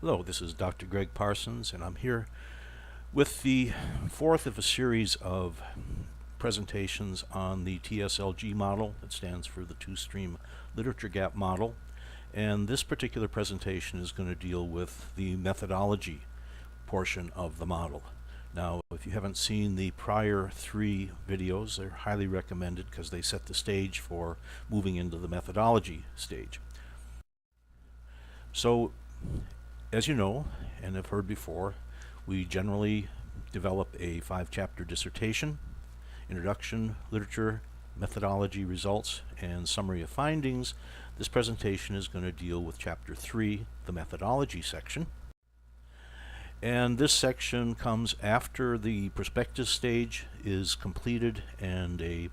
Hello, this is Dr. Greg Parsons, and I'm here with the fourth of a series of presentations on the TSLG model. That stands for the two-stream literature gap model. And this particular presentation is going to deal with the methodology portion of the model. Now, if you haven't seen the prior three videos, they're highly recommended because they set the stage for moving into the methodology stage. So, as you know, and have heard before, we generally develop a 5-chapter dissertation: introduction, literature, methodology, results, and summary of findings. This presentation is going to deal with chapter 3, the methodology section. And this section comes after the prospectus stage is completed and a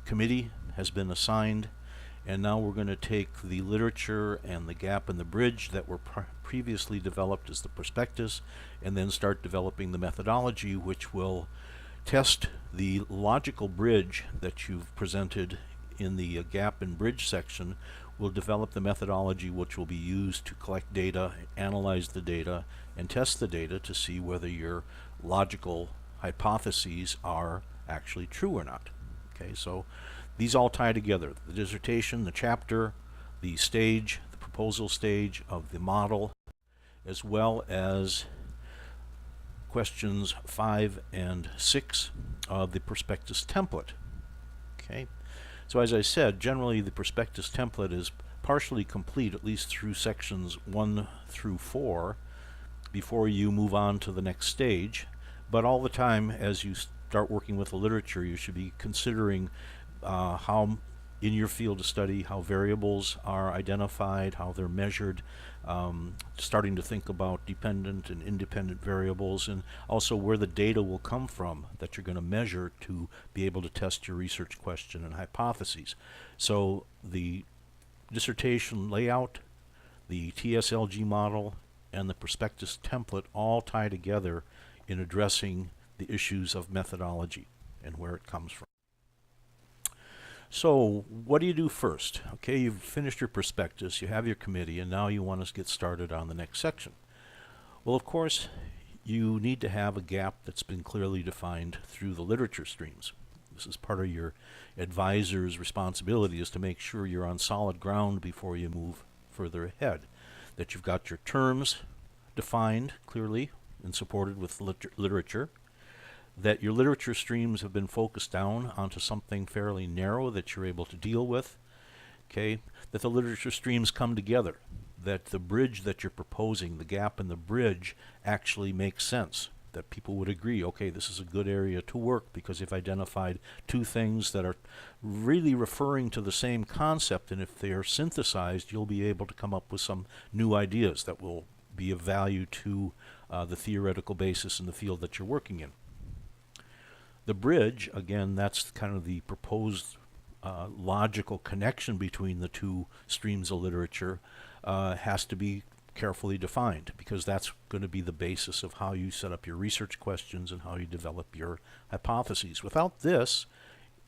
committee has been assigned. And now we're going to take the literature and the gap and the bridge that were previously developed as the prospectus, and then start developing the methodology, which will test the logical bridge that you've presented in the gap and bridge section. We'll develop the methodology which will be used to collect data, analyze the data, and test the data to see whether your logical hypotheses are actually true or not. Okay, so these all tie together: the dissertation, the chapter, the stage, the proposal stage of the model, as well as questions 5 and 6 of the prospectus template. Okay, so as I said, generally the prospectus template is partially complete, at least through sections 1 through 4, before you move on to the next stage. But all the time, as you start working with the literature, you should be considering how in your field of study, how variables are identified, how they're measured, starting to think about dependent and independent variables, and also where the data will come from that you're going to measure to be able to test your research question and hypotheses. So the dissertation layout, the TSLG model, and the prospectus template all tie together in addressing the issues of methodology and where it comes from. So what do you do first? Okay, you've finished your prospectus, you have your committee, and now you want to get started on the next section. Well, of course, you need to have a gap that's been clearly defined through the literature streams. This is part of your advisor's responsibility, is to make sure you're on solid ground before you move further ahead, that you've got your terms defined clearly and supported with literature, that your literature streams have been focused down onto something fairly narrow that you're able to deal with, okay, that the literature streams come together, that the bridge that you're proposing, the gap in the bridge, actually makes sense, that people would agree, okay, this is a good area to work because you've identified two things that are really referring to the same concept, and if they are synthesized, you'll be able to come up with some new ideas that will be of value to the theoretical basis in the field that you're working in. The bridge, again, that's kind of the proposed logical connection between the two streams of literature, has to be carefully defined, because that's going to be the basis of how you set up your research questions and how you develop your hypotheses. Without this,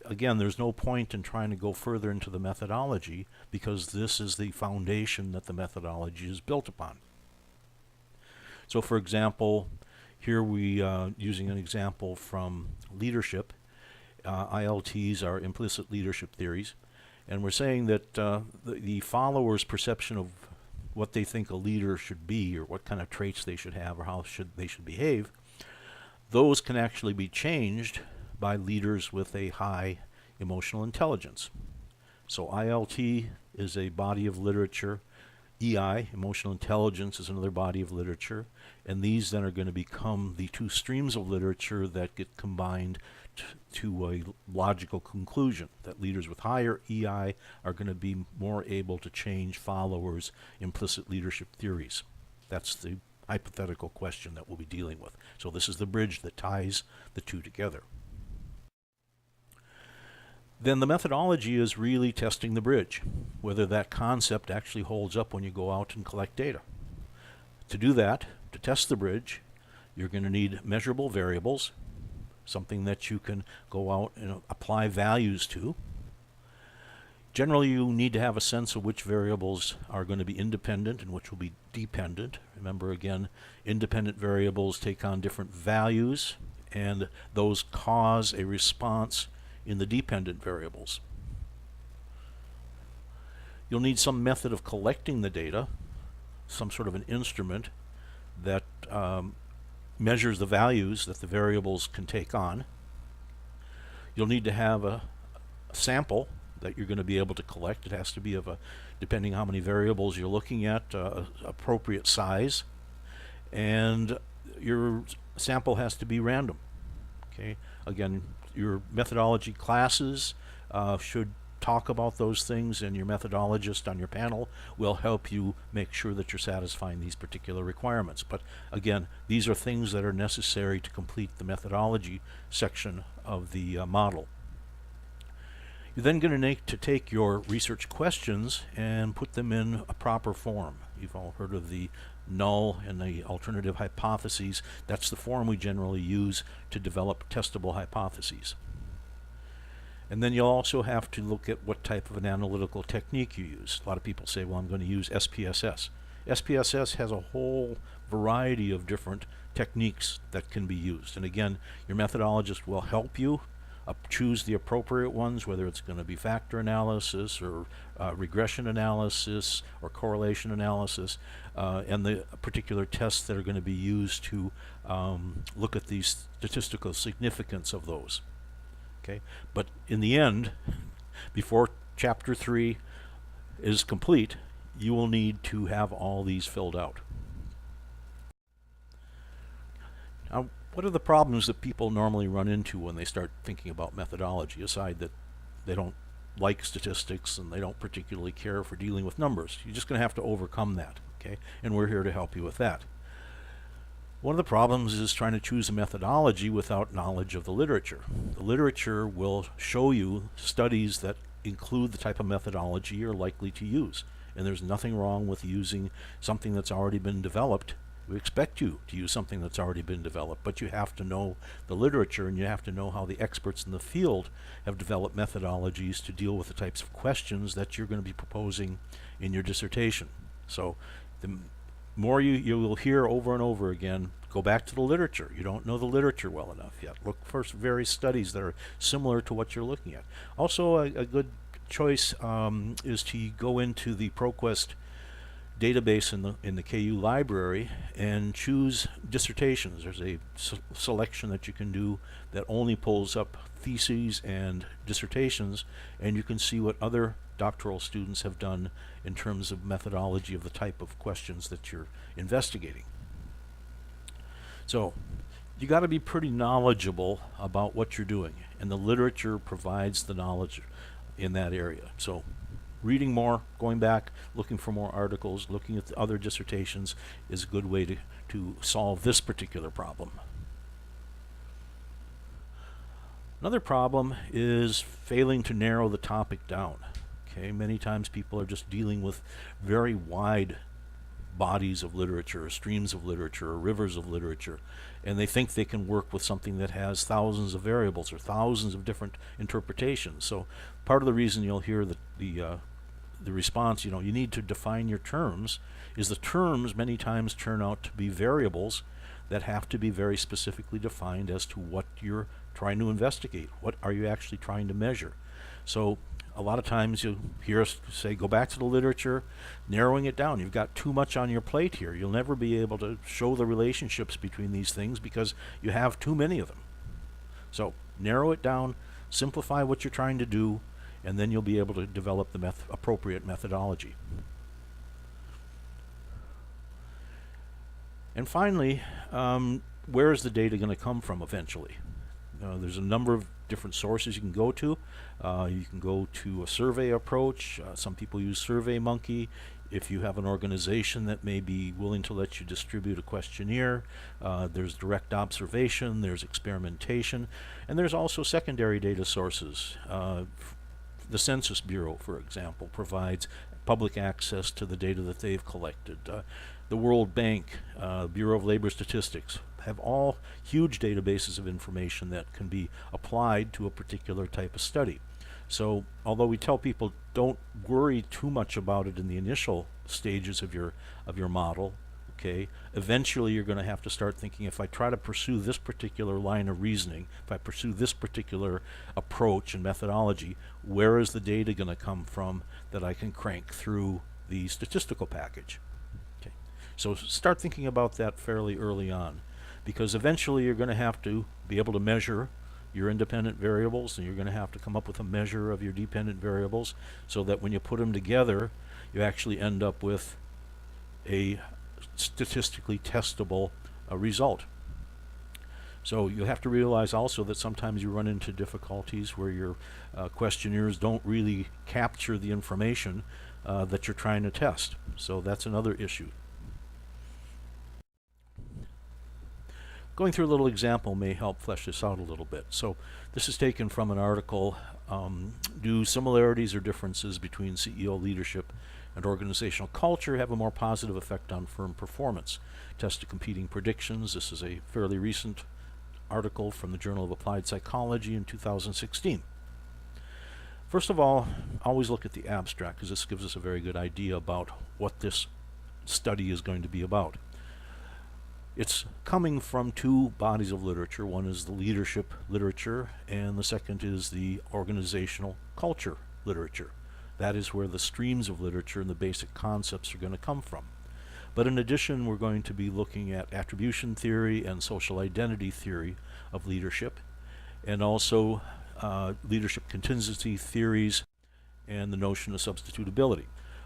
again, there's no point in trying to go further into the methodology, because this is the foundation that the methodology is built upon. So, for example, here we using an example from leadership. ILTs are implicit leadership theories, and we're saying that the followers' perception of what they think a leader should be, or what kind of traits they should have, or how they should behave, those can actually be changed by leaders with a high emotional intelligence. So ILT is a body of literature. EI, emotional intelligence, is another body of literature, and these then are going to become the two streams of literature that get combined to a logical conclusion, that leaders with higher EI are going to be more able to change followers' implicit leadership theories. That's the hypothetical question that we'll be dealing with. So this is the bridge that ties the two together. Then the methodology is really testing the bridge, whether that concept actually holds up when you go out and collect data. To do that, to test the bridge, you're going to need measurable variables, something that you can go out and apply values to. Generally, you need to have a sense of which variables are going to be independent and which will be dependent. Remember, again, independent variables take on different values, and those cause a response in the dependent variables. You'll need some method of collecting the data, some sort of an instrument that measures the values that the variables can take on. You'll need to have a sample that you're going to be able to collect. It has to be of a, depending how many variables you're looking at, appropriate size. And your sample has to be random. Okay. Again, your methodology classes should talk about those things, and your methodologist on your panel will help you make sure that you're satisfying these particular requirements. But again, these are things that are necessary to complete the methodology section of the model. You're then going to need to take your research questions and put them in a proper form. You've all heard of the null and the alternative hypotheses. That's the form we generally use to develop testable hypotheses. And then you'll also have to look at what type of an analytical technique you use. A lot of people say, well, I'm going to use SPSS. SPSS has a whole variety of different techniques that can be used. And again, your methodologist will help you choose the appropriate ones, whether it's going to be factor analysis or regression analysis or correlation analysis, and the particular tests that are going to be used to look at the statistical significance of those. Okay, but in the end, before Chapter 3 is complete, you will need to have all these filled out. Now, what are the problems that people normally run into when they start thinking about methodology, aside that they don't like statistics and they don't particularly care for dealing with numbers? You're just going to have to overcome that, okay? And we're here to help you with that. One of the problems is trying to choose a methodology without knowledge of the literature. The literature will show you studies that include the type of methodology you're likely to use. And there's nothing wrong with using something that's already been developed. We expect you to use something that's already been developed, but you have to know the literature, and you have to know how the experts in the field have developed methodologies to deal with the types of questions that you're going to be proposing in your dissertation. So the more you will hear over and over again, go back to the literature. You don't know the literature well enough yet. Look for various studies that are similar to what you're looking at. Also, a good choice is to go into the ProQuest database in the KU library and choose dissertations. There's a selection that you can do that only pulls up theses and dissertations, and you can see what other doctoral students have done in terms of methodology of the type of questions that you're investigating. So you got to be pretty knowledgeable about what you're doing, and the literature provides the knowledge in that area. So reading more, going back, looking for more articles, looking at the other dissertations is a good way to solve this particular problem. Another problem is failing to narrow the topic down. Okay, many times people are just dealing with very wide bodies of literature, or streams of literature, or rivers of literature, and they think they can work with something that has thousands of variables or thousands of different interpretations. So part of the reason you'll hear the response, you need to define your terms, is the terms many times turn out to be variables that have to be very specifically defined as to what you're trying to investigate. What are you actually trying to measure? So a lot of times you'll hear us say, go back to the literature, narrowing it down. You've got too much on your plate here. You'll never be able to show the relationships between these things because you have too many of them. So narrow it down, simplify what you're trying to do, and then you'll be able to develop the appropriate methodology. And finally, where is the data going to come from eventually? There's a number of different sources you can go to. You can go to a survey approach. Some people use SurveyMonkey. If you have an organization that may be willing to let you distribute a questionnaire, there's direct observation, there's experimentation, and there's also secondary data sources. The Census Bureau, for example, provides public access to the data that they've collected. The World Bank, Bureau of Labor Statistics, have all huge databases of information that can be applied to a particular type of study. So although we tell people don't worry too much about it in the initial stages of your model, okay, eventually you're going to have to start thinking, if I try to pursue this particular line of reasoning, if I pursue this particular approach and methodology, where is the data going to come from that I can crank through the statistical package? Okay. So start thinking about that fairly early on, because eventually you're going to have to be able to measure your independent variables, and you're going to have to come up with a measure of your dependent variables, so that when you put them together, you actually end up with a statistically testable result. So you have to realize also that sometimes you run into difficulties where your questionnaires don't really capture the information that you're trying to test. So that's another issue. Going through a little example may help flesh this out a little bit. So this is taken from an article, do similarities or differences between CEO leadership and organizational culture have a more positive effect on firm performance? Tested competing predictions. This is a fairly recent article from the Journal of Applied Psychology in 2016. First of all, always look at the abstract, because this gives us a very good idea about what this study is going to be about. It's coming from two bodies of literature. One is the leadership literature, and the second is the organizational culture literature. That is where the streams of literature and the basic concepts are going to come from. But in addition, we're going to be looking at attribution theory and social identity theory of leadership, and also leadership contingency theories and the notion of substitutability.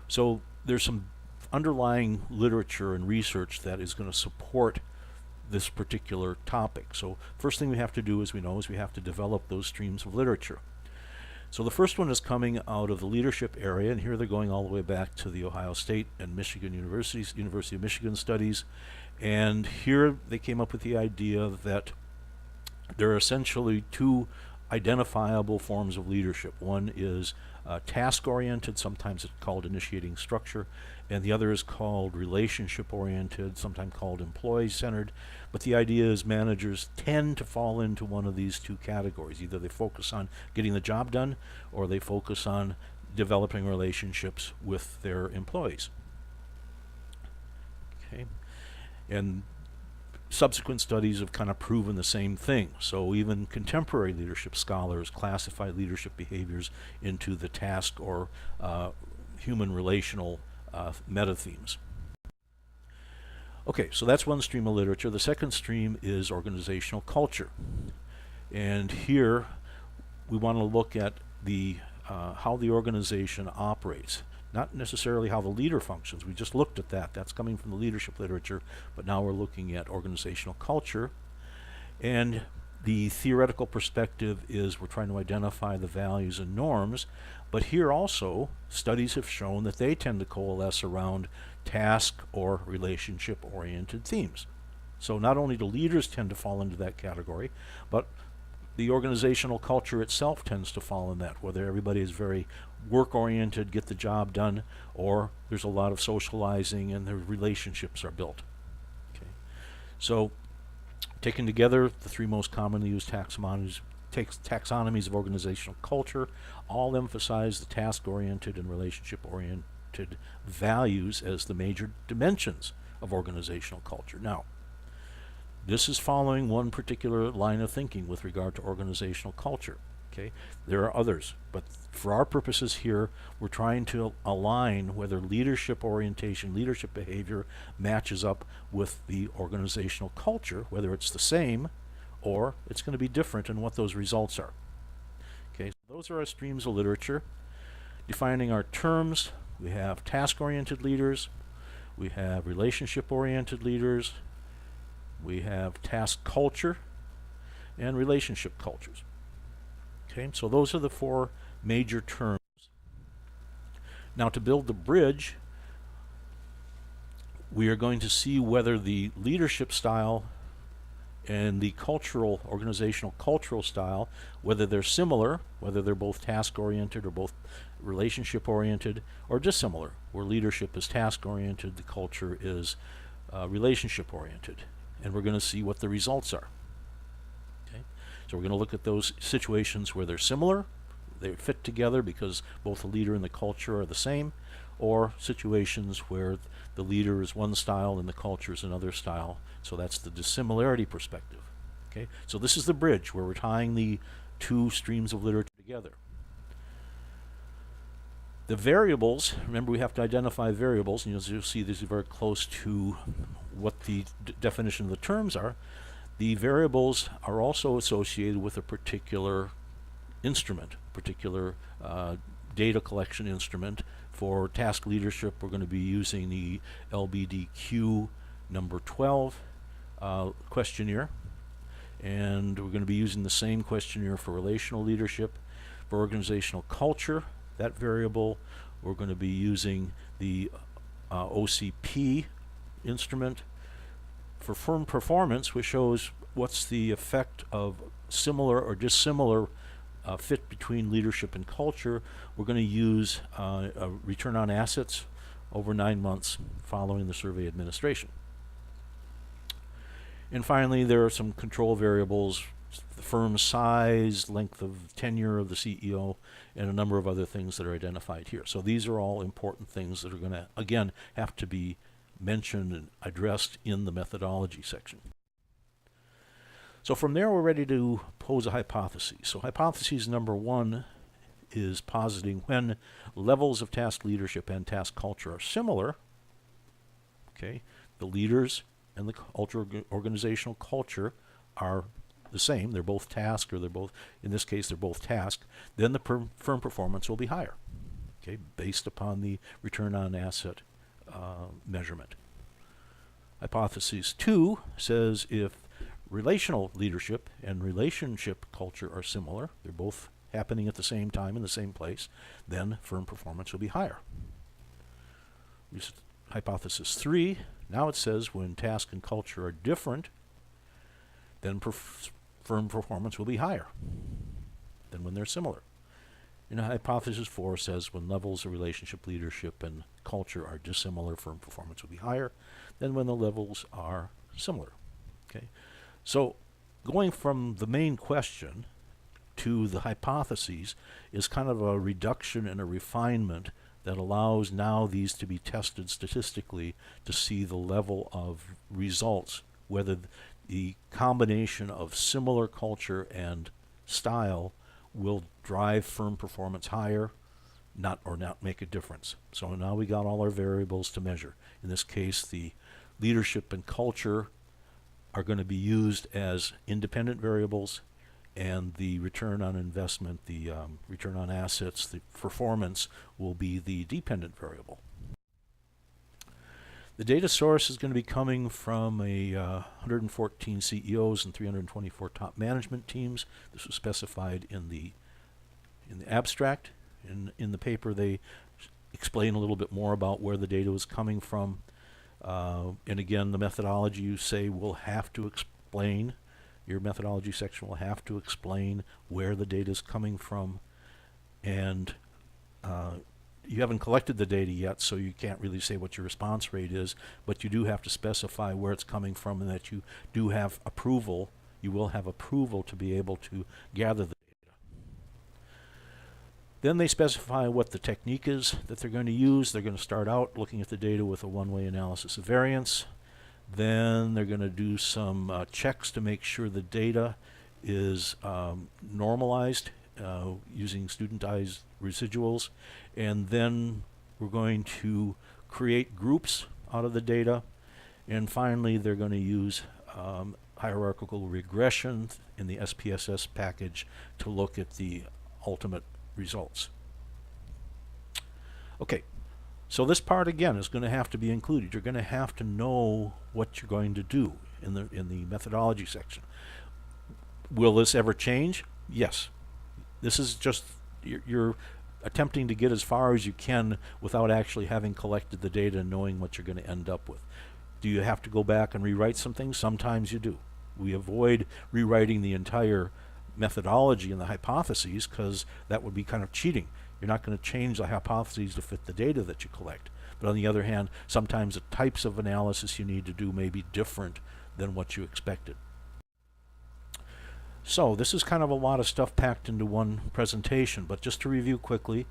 So there's some underlying literature and research that is going to support this particular topic. So first thing we have to do, as we know, is we have to develop those streams of literature. So the first one is coming out of the leadership area, and here they're going all the way back to the Ohio State and Michigan universities, University of Michigan studies, and here they came up with the idea that there are essentially two identifiable forms of leadership. One is task-oriented, sometimes it's called initiating structure, and the other is called relationship-oriented, sometimes called employee-centered. But the idea is managers tend to fall into one of these two categories. Either they focus on getting the job done, or they focus on developing relationships with their employees. Okay, and subsequent studies have kind of proven the same thing. So even contemporary leadership scholars classify leadership behaviors into the task or human relational meta themes. Okay, so that's one stream of literature. The second stream is organizational culture, and here we want to look at the how the organization operates. Not necessarily how the leader functions. We just looked at that. That's coming from the leadership literature, but now we're looking at organizational culture. And the theoretical perspective is we're trying to identify the values and norms, but here also studies have shown that they tend to coalesce around task or relationship-oriented themes. So not only do leaders tend to fall into that category, but the organizational culture itself tends to fall in that, whether everybody is very work-oriented, get the job done, or there's a lot of socializing and the relationships are built. Okay. So taken together, the three most commonly used taxonomies of organizational culture all emphasize the task-oriented and relationship-oriented values as the major dimensions of organizational culture. Now, this is following one particular line of thinking with regard to organizational culture. Okay, there are others, but for our purposes here, we're trying to align whether leadership orientation, leadership behavior matches up with the organizational culture, whether it's the same or it's going to be different in what those results are. Okay, so those are our streams of literature. Defining our terms, we have task-oriented leaders, we have relationship-oriented leaders, we have task culture, and relationship cultures. Okay, so those are the four major terms. Now, to build the bridge, we are going to see whether the leadership style and the organizational cultural style, whether they're similar, whether they're both task-oriented or both relationship-oriented, or dissimilar, where leadership is task-oriented, the culture is relationship-oriented. And we're going to see what the results are. Okay? So we're going to look at those situations where they're similar, they fit together because both the leader and the culture are the same, or situations where the leader is one style and the culture is another style. So that's the dissimilarity perspective. Okay, so this is the bridge where we're tying the two streams of literature together. The variables, remember we have to identify variables, and as you'll see these are very close to what the definition of the terms are. The variables are also associated with a particular instrument, particular data collection instrument. For task leadership, we're going to be using the LBDQ number 12 questionnaire, and we're going to be using the same questionnaire for relational leadership. For organizational culture, that variable, we're going to be using the OCP instrument. For firm performance, which shows what's the effect of similar or dissimilar fit between leadership and culture, we're going to use a return on assets over 9 months following the survey administration. And finally, there are some control variables, the firm's size, length of tenure of the CEO, and a number of other things that are identified here. So these are all important things that are going to, again, have to be mentioned and addressed in the methodology section. So from there, we're ready to pose a hypothesis. So hypothesis number 1 is positing when levels of task leadership and task culture are similar, okay, the leaders and the organizational culture are the same, they're both task, or they're both, in this case, they're both task, then the firm performance will be higher, okay, based upon the return on asset measurement. Hypothesis 2 says if relational leadership and relationship culture are similar, they're both happening at the same time in the same place, then firm performance will be higher. Hypothesis 3, now it says when task and culture are different, then firm performance will be higher than when they're similar. And hypothesis 4 says when levels of relationship, leadership, and culture are dissimilar, firm performance will be higher than when the levels are similar. Okay, so going from the main question to the hypotheses is kind of a reduction and a refinement that allows now these to be tested statistically to see the level of results, whether the combination of similar culture and style will drive firm performance higher, not make a difference. So now we got all our variables to measure. In this case, the leadership and culture are going to be used as independent variables, and the return on investment, the return on assets, the performance will be the dependent variable. The data source is going to be coming from 114 CEOs and 324 top management teams. This was specified in the abstract. In the paper, they explain a little bit more about where the data was coming from. And again, the methodology you say will have to explain. Your methodology section will have to explain where the data is coming from, and you haven't collected the data yet, so you can't really say what your response rate is, but you do have to specify where it's coming from and that you do have approval. You will have approval to be able to gather the data. Then they specify what the technique is that they're going to use. They're going to start out looking at the data with a one-way analysis of variance. Then they're going to do some checks to make sure the data is normalized using studentized residuals. And then we're going to create groups out of the data. And finally, they're going to use hierarchical regression in the SPSS package to look at the ultimate results. Okay. So this part again is going to have to be included. You're going to have to know what you're going to do in the methodology section. Will this ever change? Yes. This is just you're attempting to get as far as you can without actually having collected the data and knowing what you're going to end up with. Do you have to go back and rewrite some things? Sometimes you do. We avoid rewriting the entire methodology and the hypotheses because that would be kind of cheating. You're not going to change the hypotheses to fit the data that you collect. But on the other hand, sometimes the types of analysis you need to do may be different than what you expected. So this is kind of a lot of stuff packed into one presentation, but just to review quickly,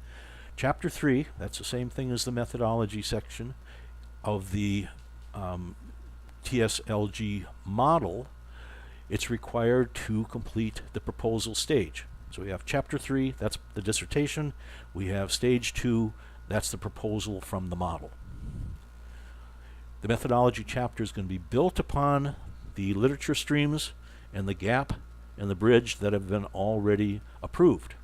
Chapter 3, that's the same thing as the methodology section of the TSLG model. It's required to complete the proposal stage. So we have Chapter 3, that's the dissertation. We have Stage 2, that's the proposal from the model. The methodology chapter is going to be built upon the literature streams and the gap and the bridge that have been already approved.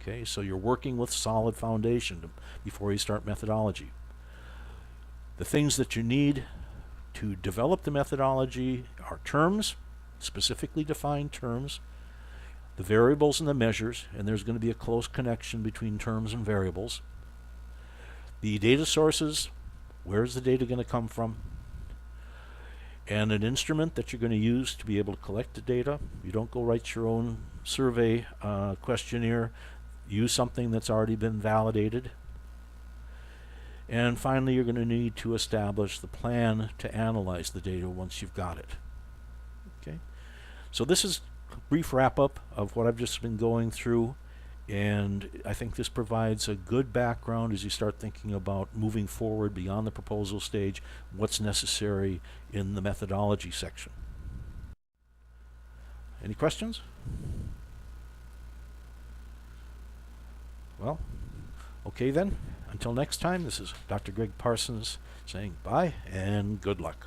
Okay, so you're working with solid foundation before you start methodology. The things that you need to develop the methodology are terms, specifically defined terms, the variables and the measures, and there's going to be a close connection between terms and variables. The data sources, where's the data going to come from? And an instrument that you're going to use to be able to collect the data. You don't go write your own survey questionnaire. Use something that's already been validated. And finally, you're going to need to establish the plan to analyze the data once you've got it. Okay, so this is a brief wrap-up of what I've just been going through, and I think this provides a good background as you start thinking about moving forward beyond the proposal stage, what's necessary in the methodology section. Any questions? Well, okay then. Until next time, this is Dr. Greg Parsons saying bye and good luck.